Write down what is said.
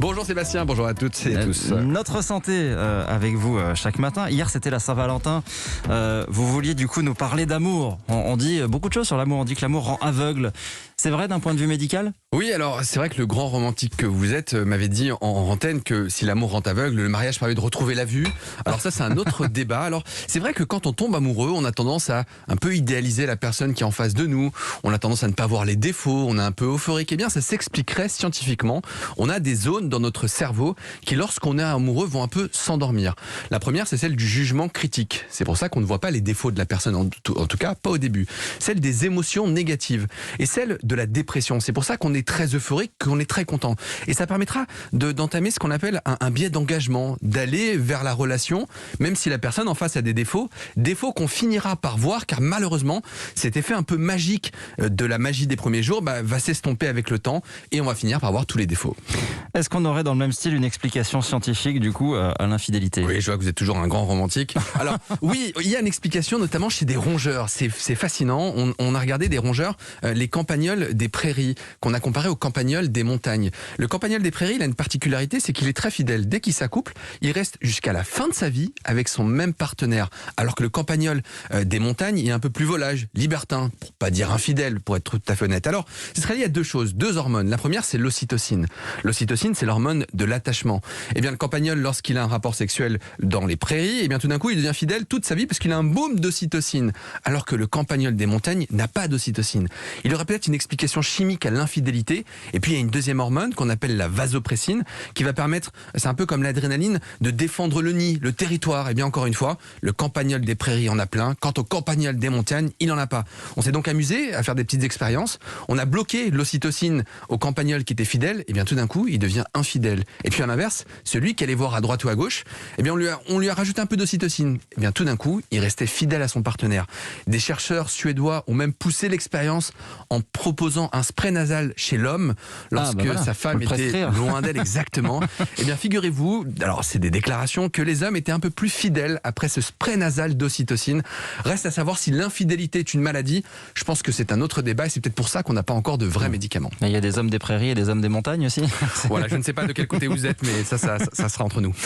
Bonjour Sébastien, bonjour à toutes et à tous. Notre santé avec vous chaque matin. Hier c'était la Saint-Valentin. Vous vouliez du coup nous parler d'amour. On dit beaucoup de choses sur l'amour. On dit que l'amour rend aveugle. C'est vrai d'un point de vue médical ? Oui, alors c'est vrai que le grand romantique que vous êtes m'avait dit en antenne que si l'amour rend aveugle, le mariage permet de retrouver la vue. Alors ça c'est un autre débat. Alors c'est vrai que quand on tombe amoureux, on a tendance à un peu idéaliser la personne qui est en face de nous. On a tendance à ne pas voir les défauts, on est un peu euphorique. Eh bien ça s'expliquerait scientifiquement. On a des zones dans notre cerveau qui lorsqu'on est amoureux vont un peu s'endormir. La première c'est celle du jugement critique. C'est pour ça qu'on ne voit pas les défauts de la personne, en tout cas pas au début. Celle des émotions négatives et celle de la dépression. C'est pour ça qu'on est très euphorique, qu'on est très content. Et ça permettra d'entamer ce qu'on appelle un biais d'engagement, d'aller vers la relation, même si la personne en face a des défauts qu'on finira par voir, car malheureusement, cet effet un peu magique de la magie des premiers jours va s'estomper avec le temps et on va finir par voir tous les défauts. Est-ce qu'on aurait dans le même style une explication scientifique du coup à l'infidélité ? Oui, je vois que vous êtes toujours un grand romantique. Alors oui, il y a une explication notamment chez des rongeurs. C'est fascinant. On a regardé des rongeurs, les campagnols des prairies, qu'on a comparé aux campagnols des montagnes. Le campagnol des prairies, il a une particularité, c'est qu'il est très fidèle. Dès qu'il s'accouple, il reste jusqu'à la fin de sa vie avec son même partenaire. Alors que le campagnol des montagnes, il est un peu plus volage, libertin, pour pas dire infidèle, pour être tout à fait honnête. Alors, ce serait lié à deux choses, deux hormones. La première, c'est l'ocytocine. L'ocytocine, c'est l'hormone de l'attachement. Eh bien, le campagnol, lorsqu'il a un rapport sexuel dans les prairies, eh bien, tout d'un coup, il devient fidèle toute sa vie parce qu'il a un boom d'ocytocine. Alors que le campagnol des montagnes n'a pas d'ocytocine. Il aurait peut-être une explication chimique à l'infidélité. Et puis, il y a une deuxième hormone qu'on appelle la vasopressine qui va permettre, c'est un peu comme l'adrénaline, de défendre le nid, le territoire. Et bien, encore une fois, le campagnol des prairies en a plein. Quant au campagnol des montagnes, il n'en a pas. On s'est donc amusé à faire des petites expériences. On a bloqué l'ocytocine au campagnol qui était fidèle. Et bien, tout d'un coup, il devient infidèle. Et puis, à l'inverse, celui qui allait voir à droite ou à gauche, eh bien, on lui a rajouté un peu d'ocytocine. Et bien, tout d'un coup, il restait fidèle à son partenaire. Des chercheurs suédois ont même poussé l'expérience en proposant un spray nasal chez l'homme lorsque sa femme était loin d'elle, exactement. Eh bien, figurez-vous, alors c'est des déclarations, que les hommes étaient un peu plus fidèles après ce spray nasal d'ocytocine. Reste à savoir si l'infidélité est une maladie. Je pense que c'est un autre débat et c'est peut-être pour ça qu'on n'a pas encore de vrais médicaments. Il y a des hommes des prairies et des hommes des montagnes aussi. Voilà, je ne sais pas de quel côté vous êtes, mais ça sera entre nous.